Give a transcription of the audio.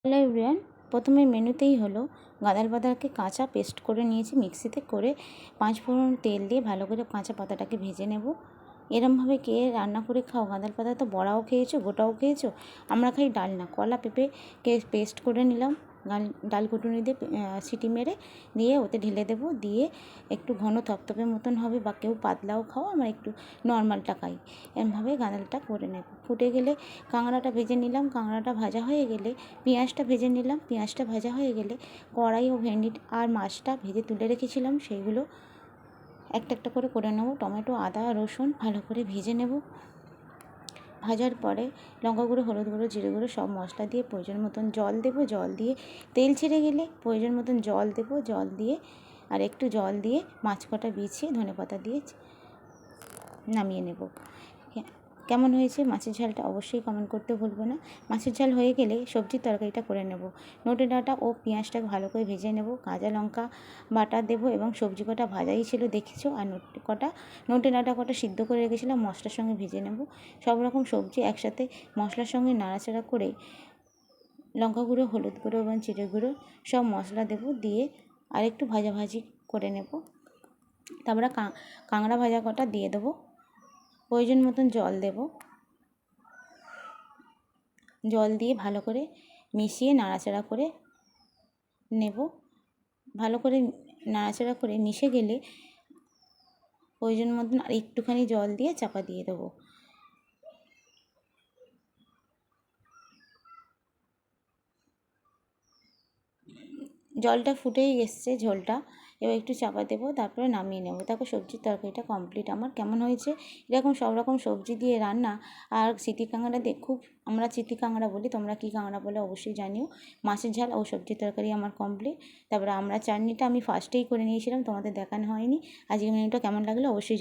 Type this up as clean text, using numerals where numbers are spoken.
Hello everyone, প্রথমে মেনুতেই হলো গাঁদাল পাতাকে কাঁচা পেস্ট করে নিয়েছি মিক্সিতে করে 5 ফোড়ন তেল দিয়ে ভালো করে কাঁচা পাতাটাকে ভেজে নেব। এরমভাবে কে রান্না করে খাও? গাঁদাল পাতা তো বড়াও খেয়েছো, গোটাও খেয়েছো। আমরা খাই ডালনা। কলা পেঁপেকে পেস্ট করে নিলাম, ডাল কুটুনি দিয়ে সিটি মেরে দিয়ে ওতে ঢেলে দেবো, দিয়ে একটু ঘন থপথপে মতন হবে, বা কেউ পাতলাও খাও, আমরা একটু নর্মালটা খাই। এরমভাবে গাঁদালটা করে নেব। ফুটে গেলে কাঁকড়াটা ভেজে নিলাম, কাঁকড়াটা ভাজা হয়ে গেলে পেঁয়াজটা ভেজে নিলাম, পেঁয়াজটা ভাজা হয়ে গেলে কড়াই ও ভেন্ডি আর মাছটা ভেজে তুলে রেখেছিলাম সেইগুলো একটা একটা করে নেব। টমেটো, আদা, রসুন ভালো করে ভেজে নেব। ভাজার পরে লঙ্কা গুঁড়ো, হলুদ গুঁড়ো, জিরে গুঁড়ো সব মশলা দিয়ে প্রয়োজন মতন জল দেবো। জল দিয়ে তেল ছেড়ে গেলে প্রয়োজন মতন জল দেবো। জল দিয়ে আর একটু জল দিয়ে মাছ কটা বিছিয়ে ধনেপাতা দিয়ে নামিয়ে নেব। কেমন হয়েছে মাছের ঝালটা অবশ্যই কমেন্ট করতে ভুলবে না। মাছের ঝাল হয়ে গেলে সবজির তরকারিটা করে নেব। নোটে ডাঁটা ও পেঁয়াজটাকে ভালো করে ভেজে নেব। কাঁচা লঙ্কা বাটা দেবো এবং সবজি কটা ভাজাই ছিল দেখেছো। আর নোটে ডাঁটা কটা সিদ্ধ করে রেখেছিলাম, মশলার সঙ্গে ভেজে নেব। সব রকম সবজি একসাথে মশলার সঙ্গে নাড়াচাড়া করে লঙ্কা গুঁড়ো, হলুদ গুঁড়ো এবং জিরে গুঁড়ো সব মশলা দেব, দিয়ে আর একটু ভাজাভাজি করে নেব। তারপরে কাঁকড়া ভাজা কটা দিয়ে দেবো। প্রয়োজন মতন জল দেব। জল দিয়ে ভালো করে মিশিয়ে নাড়াচাড়া করে নেব। ভালো করে নাড়াচাড়া করে মিশে গেলে প্রয়োজন মতন আর একটুখানি জল দিয়ে চাপা দিয়ে দেবো। জলটা ফুটেই এসছে, ঝোলটা এবার একটু চাপা দেবো, তারপরে নামিয়ে নেব। তারপর সবজির তরকারিটা কমপ্লিট আমার। কেমন হয়েছে? এরকম সব রকম সবজি দিয়ে রান্না আর চিতি কাঁকড়া দিয়ে আমরা চিতি কাঁকড়া বলি, তোমরা কী কাঁকড়া বলে অবশ্যই জানিও। মাছের ঝাল ও সবজির তরকারি আমার কমপ্লিট। তারপরে আমরা চাটনিটা আমি ফার্স্টেই করে নিয়েছিলাম, তোমাদের দেখানো হয়নি। আজকের মেনুটা কেমন লাগলো অবশ্যই